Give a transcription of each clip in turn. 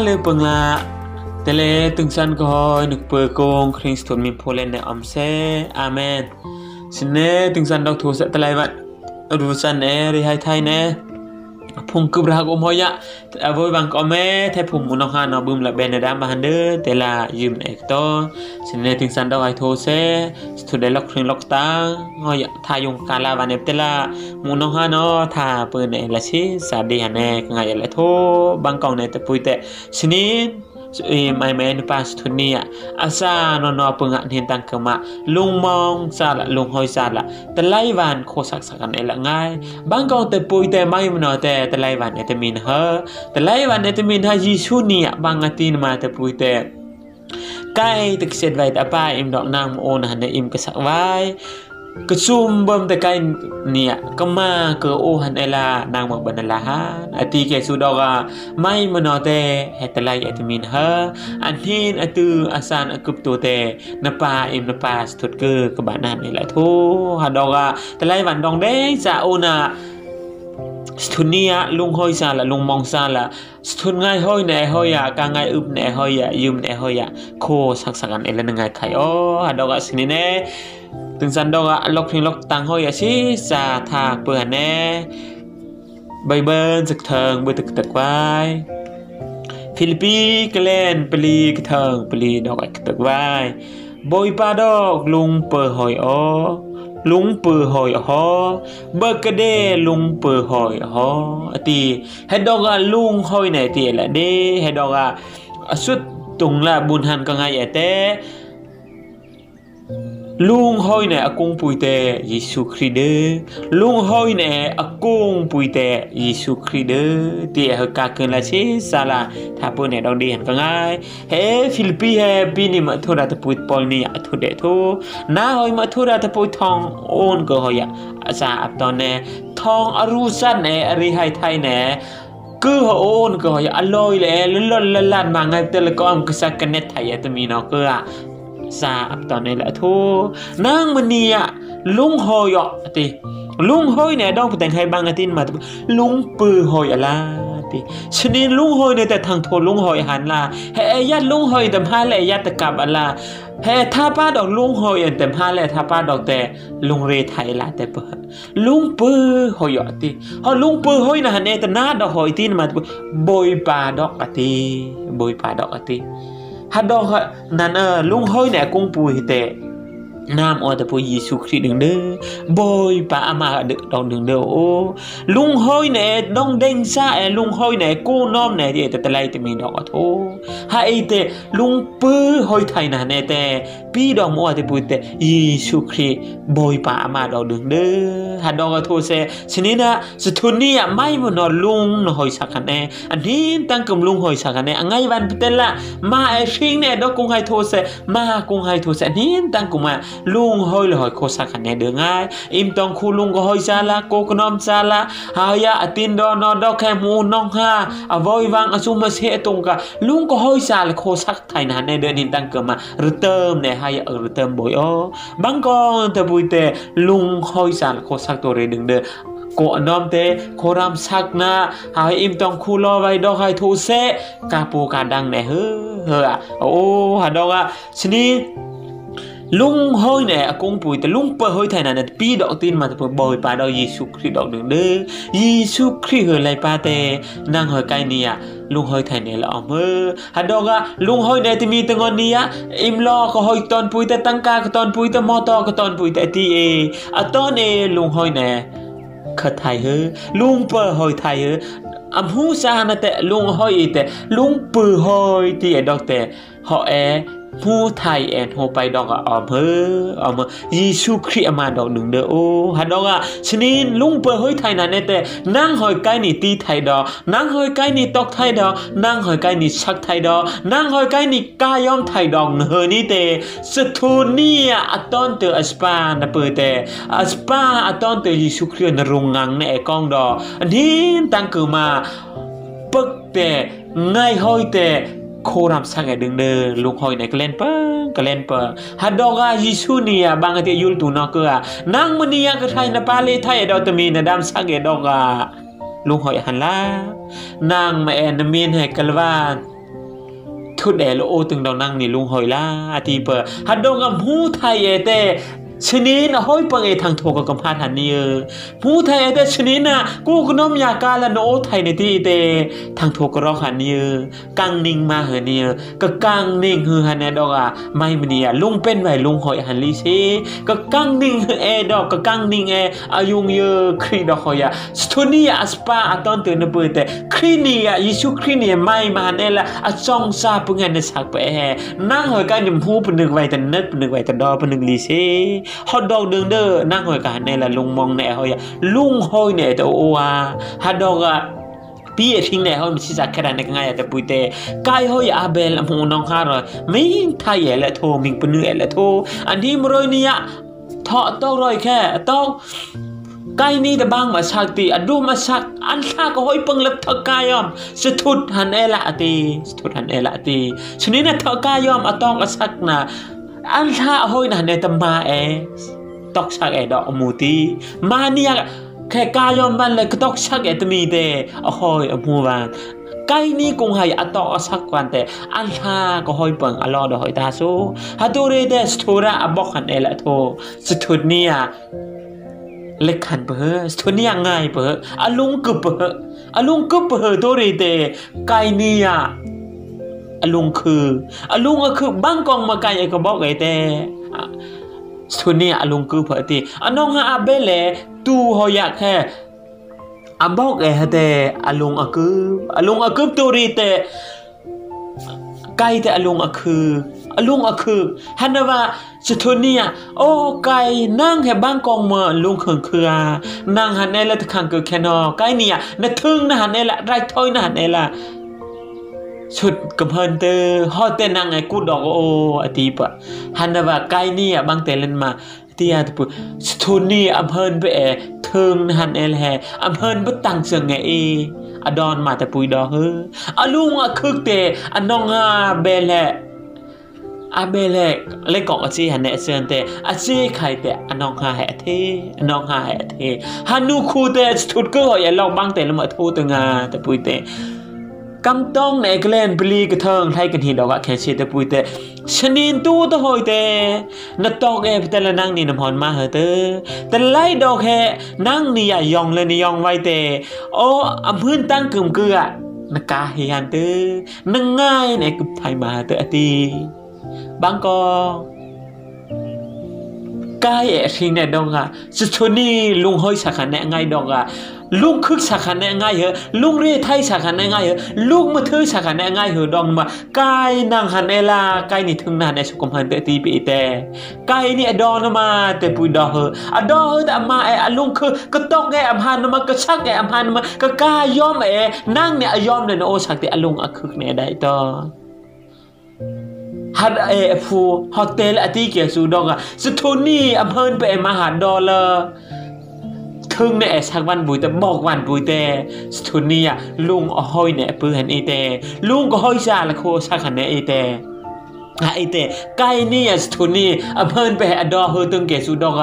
le pengla tele tungsan ko nuk pe kong Kristus min polen ne amse amen sine tungsan dok thu sa talai wat rusan ne ri hai thai ne phung kubra ko moya avoi bang ko me thai phung mun ha no bum la ben da ma hande tela yim ek to sine tungsan dok ai thu se stu de lok khring lok ta ngoya tha yung kala ban ne tela mun ha no tha pe ne la chi sa de ha ne ngai la tho bang kong ne te pui te sinin mai men pas thunia asa no penga hin tang kema lung mong sa la lung hoi sa la te lai van kho sak sakan ela ngai bang kong te pui te mai mno te lai van te min ha te lai van te min ha jisu nia bang atin ma te pui te kai te set vai ta pa im dok nam on han im ka sak vai kesum bom te kai nia kema ke o han ela nang mak banalahan ati ke sudoga mai menote hetlai etmin ha anhin atu asan akup to te napa im napa stut ke kebanan ela thu hadoga telai wan dong de sa ona stunia lung hoi sa la lung mong sa la stun ngai hoi ne hoi ya ka ngai up ne hoi ya yum ne hoi ya kho sak sakan ela ngai khai o hadoga sinine từng san đâu ạ lộc hình lộc tăng hoi à xí sa thạc bữa nè bay bên thực thường bữa thực thực vai Philippines kelen peli thường peli đọc thực vai bôi pa đọc lung bờ hồi o lung bờ hồi ho bờ cái đê lung bờ hồi ho thì hết đọc à lung hoi này thì là đê hết đọc à suốt tung là buồn hàn cả ngày ở té lung hoi ne akung puite Yesu Christ lung hoi ne akung puite Yesu Christ ti ha ka ken la chi sala tha pu ne dong di han ka ngai he Philippi he pini ma thura ta puit pol ni thu de thu na hoi ma thura ta puit thong on ko hoya asa ap ton ne thong aru san ne ari hai thai ne cứ hôn ko hoya aloi le lon lan ma ngai telecom ka sa kanet thai ta mi no ko a sa ap ton này là thu nang mania lung hoi ọ thì lung hoi này đâu phải hay bang tin mà lung pư hoi ala thì cho nên lung hoi này tại thằng thô lung hoi hẳn là hệ yat lung hoi tầm hai lệ yat cặp ala hệ tha pa đọc lung hoi tầm hai lệ tha pa đọc tè lung re thái là tè bờ lung pư hoi ọ thì họ lung pư hoi là hẳn này tè na đọc hoi tin mà bồi pa đọc thì bồi pa đọc thì hát đo nan lung hoi nè cung pui tệ nam ở tại Yesu Christ đừng đơ bôi bà ama được đong đừng đơ ô lung hoi nè đong đen xa lung hoi nè cô nom nè thì tại lại thì mình đọc thô hai tệ lung pư hoi thầy nè tệ pi đong ở tại tệ Yesu Christ bôi bà ama đong đừng đơ hát đo thô xe cho nên là sự thôn ni mai mà nó lung nó hoi sạc nè anh hiên tăng cầm lung hoi sạc nè ngay van tên là mà riêng nè đó cũng hay thô xe mà cũng hay thô xe hiên tăng cùng mà lung hoi là hỏi cô sa khane được ngay im tong khu lung có hoi sa la cô nom sa la haya atin do no do khe mu nong ha voi vang asum ma se tung ka lung có hoi sa là cô sắc thai na ne de nin tang ka ma rutem ne haya rutem boy o bang con te bui te lung hoi sa là cô sắc to re đừng de cô nom te cô ram sak na hai im tong khu lo vai do hai thu se ka pu ka dang ne hơ à ô ha do ga sini lung hoi nè cũng bùiแต่ lung bờ hoi thầy này pi đọ tin mà bồi pa đo Yesu Christ đọ đường đơ Yesu Christ hơi lại pa te năng hơi cay nia lung hoi thầy này là mơ hà đo ga lung hoi này thì mi từng ngon nia im lo có hoi ton bùi te tăng ca có ton bùi te moto có ton bùi te ti e à ton e lung hoi nè khật thầy hơ lung bờ hoi thầy hơ am hu sa na te lung hoi te lung bờ hoi ti e đọ te họ eผู้ไทยแอนโฮไปดอกออมยิสุคริสต์มาดอกหนึ่งเด้อโอ้ฮัดดอกอ่ะชนินลุงเปิดเฮ้ยไทยนั่นแต่นั่งหอยใกล้นี่ตีไทยดอกนั่งหอยใกล้นี่ตอกไทยดอกนั่งหอยใกล้นี่ชักไทยดอกนั่งหอยใกล้นี่กายอมไทยดอกเฮนี่แต่สตูนี่อัตอนเตออสปานะเปิดแต่อสปาอัตอนเตอยิสุคริสต์นรุงงังในกองดอกอันนี้ตั้งคือมาปักแต่ง่ายหอยแต่cô làm sao cái đường đơ lung hồi này cái lên pơ hạt đo ga Yesu nia bang cái yul tu nó cơ à nang mania cái thay na pale thay đó tụi mình đam sao cái đo ga lung hồi hàn la nang mà en miên hay kalvan ทุดแอโลโอตึงดองนั่งนี่ลุงหอยล่าทีเปอฮัดดองกับหูไทยแต่ชนิดห้อยปังทางโทกับกำพาทันนี่ผู้ไทยแต่ชนิดน่ะกูก็น้อมอยากการละโนไทยในที่แต่ทางโทก็รอหันนี่กังนิ่งมาเหรอนี่ก็กังนิ่งคือหันแอดอกอ่ะไม่มันนี่ลุงเป็นไว้ลุงหอยหันลิเซก็กังนิ่งคือแอดอกก็กังนิ่งอายุเยอะครีดอกหอยสตุนีอัสปาอัตอนเตือนเปิดแต่ครีนี่ยิสุครีนี่ไม่มาหันละอัจงซาปุ่งเงินสักไปนั่งหอยกันยมหูปนึกไว้แต่นึกปนึกไว้แต่ดอปนึกลิเซฮอดดอกดึงเด้อนั่งหอยกันในละลุงมองในหอยลุงหอยเนี่ยแต่โอ้ฮัดดอกพี่ทิ้งในหอยมันชิจักแค่นั้นง่ายแต่ปุยเตกายหอยอาเบลมองน้องฮาร์ไม่ไทยแหละโทมิงปนึกแหละโทอันที่มรอยเนี่ยทอต้องรอยแค่ต้องกายนี้แต่บางมาสักตีอดูมาสักอันท่าก็หอยปังเล็บทกายอมสะทุดหันละตีสะทุดหันละตีชนิดนั้นทกายอมอต้องมาสักนะอันท่าหอยนั่นในตมาตอกชักดอกมูตีมาเนี่ยแค่กายอมมันเลยก็ตอกชักตมีเดหอยมูวานไก่นี่คงให้อตอกสักวันแต่อันท่าก็หอยปังอลอดหอยตาโซฮัตโตเรเดสโทระบอกหันละโทสทุดเนี่ยเล็กขันเปอสทุนนี่ยังไงเปออลุงกึบเปอลุงกึบเปอตัวเรเดไก่เนี่ยอลุงคือบางกองมาไก่ก็บอกไอ้แต่ทุนนี่อลุงคือเปอตีน้องฮะอาเบลตูหอยากแค่บอกไอ้แต่อลุงคือตัวเรเดไก่แต่อลุงคือฮันนว่าสุดท้ายโอ้ไก่นั่งแค่บ้านกองมาลุงเขินคือนั่งหันในละตะขังเกิดแค่นอไก่เนี่ยนัดทึงนะหันในละไรถ้อยนะหันในละชุดกำเพินเตอฮอดเตนั่งไงกูดอกโออตีปะฮันนว่าไก่เนี่ยบางแต่เล่นมาที่อาจจะพูดสุดท้ายอำเภอไปทึงหันในละอำเภอไปตั้งเสียงไงอดอนมาแต่ปุยดอกลุงคือแต่น้องเบลอาเบลเล็กกอกอาชีหันเนเซนเตอาชีใครแต่น้องหาเหตุฮันนูคูเตสุดก็อย่าลองบังแต่ละมาทูตงาแต่ปุยเตกำต้องในกเลนปลีกระเทิงไทยกันหินดอกแค่เชียแต่ปุยเตชนินตู้ตะหอยเตนัดตอกแต่ละนั่งนี่น้ำหอนมาเหอะเตแต่ไล่ดอกแค่นั่งนี่ยองเลยนี่ยองไว้เตโอ้อำพื้นตั้งกึ่มเกลือนักกาเฮียนเตนั่งง่ายในกึ่มไทยมาเตอตีบางก็กายทิ้งในดงสุดท้ายลุงห้อยสักขันในไงดงลุงคึกสักขันในไงเหรอลุงเรียไทยสักขันในไงเหรอลุงมาถือสักขันในไงเหรอดงมากายนางหันในลากายนี่ถึงนานในสุขุมหันเตตีปีแต่กายนี่ดอนมาแต่ปุยดอเหรอดอเหรอแต่มาลุงคือก็ต้องอัมพันมาก็ชักอัมพันมาก็กายยอมนั่งเนี่ยยอมเลยนะโอสักแต่ลุงคึกเนี่ยได้ต่อฮัดฟูโฮเทลอติเกียสูดองสุดท้ายอำเภอไปมหาดอลถึงเนี่ยสักวันบุยแต่บอกวันบุยแต่สุดท้ายลุงหอยเนี่ยปืนเห็นแต่ลุงก็หอยซาละโคสักขันเนี่ยแต่ไก่นี่สุดท้ายอำเภอไปดอเฮตึงเกียสูดอง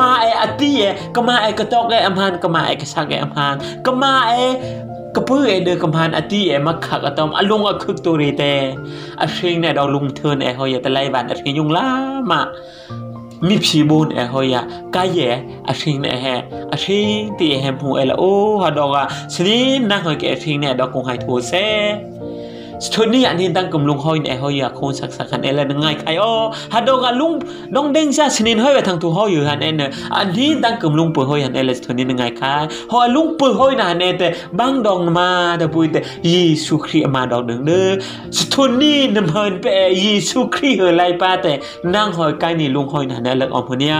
มาอติก็มากระตอกอำพันก็มากระชักอำพันก็มาก็เพื่อเดินกำพันอติมาขักอตอมลุงคึกตัวเรเตอชิงเนี่ยเราลุงเทินหอยแต่ไล่บ้านอชิงยุงล่ามามีผีบุญหอยกายอชิงเนี่ยอชิงตีแฮมหูละโอ้ฮะดอกชนิดนั่งหอยแกอชิงเนี่ยดอกคงหายโถเซสุดนี้อันนี้ตั้งกลุ่มลุงหอยเนี่ยหอยคงสักกันละนั่งไงใครโอ้ฮะดอกลุงน้องเด้งซะชนิดหอยไปทางตัวหอยอยู่ฮันเนี่ยอันนี้ตั้งกลุ่มลุงเปิดหอยฮันเนี่ยสุดนี้นั่งไงใครหอยลุงเปิดหอยน่ะเนี่ยแต่บางดองมาแต่ปุยแต่ยิสุครีมาดอกหนึ่งเด้อสุดนี้น้ำเฮินไปยิสุครีเฮลัยป้าแต่นั่งหอยใกล้นี่ลุงหอยน่ะเนี่ยเลิกออกคนเนี่ย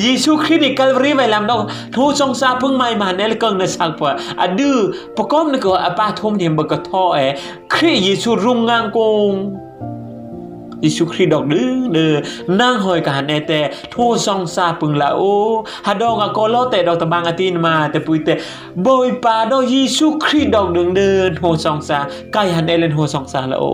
ยิสุครีนี่กัลวารีไว้ลำดอกทูจงซาพึ่งไม่มาเนี่ยเลิกกังเนี่ยสักป่ะอดื้อประกอบนี่ก็ป้าทุ่มเทียมเบิกกระท้อครียิสุรุ่งงางกง ยิสุคริสต์ดอกดึงเด้อนางหอยกะหันแต่ทั่วซองซาปึงละโอฮาดอกะกอลอแต่ดอกตะบังอาตินมาแต่ปุยแต่บอยปาดอกยิสุคริสต์ดอกดึงเดินทั่วซองซาไกหันเล่นทั่วซองซาละโอ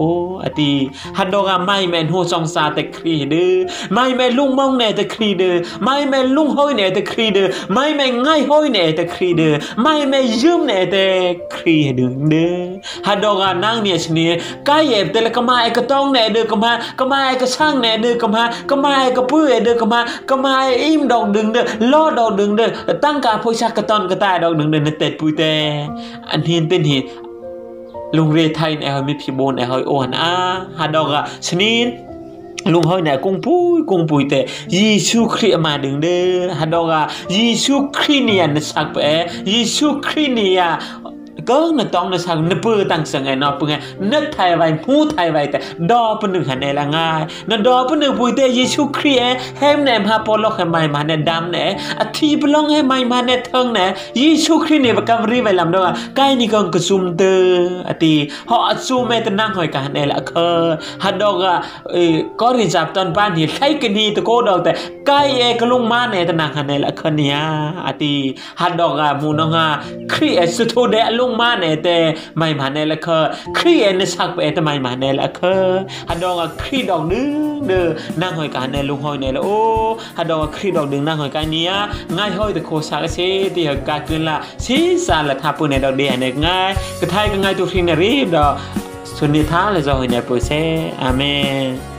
อาติฮาดอกะไม่แม่นทั่วซองซาแต่ครีเด้อไม่แม่ลุงมองแน่แต่ครีเด้อไม่แม่ลุงห้อยแน่แต่ครีเด้อไม่แม่ง่ายห้อยแน่แต่ครีเด้อไม่แม่ยืมแน่แต่ครีดึงเด้อฮาดอกะนางเนี่ยชนีไกเอบแต่ละกะมาไอกะต้องแน่เด้อกะมาไอกะช่างแน่เด้อกะมาไอกะปื้อเด้อกะมาไออิ่มดอกดึงเด้อล้อดอกดึงเด้อตั้งกาโพชักกะตอนกะตายดอกดึงเด้อเต็ดปุยแต่อันเห็นเป็นเหตุลุงเรไทยเนี่ยมีพี่โบนเนี่ยโอ้หันฮาดอกะชนีลุงเฮาเนี่ยกุ้งปุยแต่ยิสุคริสต์มาดึงเด้อฮาดอกะยิสุคริสต์เนี่ยนะสักเปยิสุคริสต์เนี่ยก็นต้องนะสักนปื้อตั้งสังไงเนาะปึงไงนึกไทยไว้พูดไทยไว้แต่ดอปนึงหันในละง่ายนดอปนึงปุยแต่ยิสุคริสต์เฮมเนี่ยมาปอลอกให้ใหม่มาเนี่ยดำเนี่ยอธิบลองให้ใหม่มาเนี่ยเทิงเนี่ยยิสุคริสต์เนี่ยประกำรีไว้ลำดอกใกล้นี่ก็กระซุมเตออติเขาอัดซูแม่ตะนั่งหอยกันในละฮัดดอกก็ริจับตอนบ้านเห็นใครกันนี่ตะโกดอกแต่ใกล้ก็ลุงมาเนี่ยตะนั่งหันในละเนี่ยอติฮัดดอกมูน้องครีเอสโตเดลุงมาเนี่ยแต่ไม่มาในละครีเอในสักไปแต่ไม่มาในละฮัดดอกครีดอกดึงเด้อนั่งหอยกันในลุงหอยในละโอ้ฮัดดอกครีดอกดึงนั่งหอยกันเนี่ยง่ายหอยแต่โคสักเสียที่หอยกันขึ้นละสีสันละทับปุ่นในดอกเดียเนี่ยง่ายกระไทยก็ง่ายตัวครีเนี่ยรีบดอกสุนิทาเลยจะหอยในปุยเซอาเมน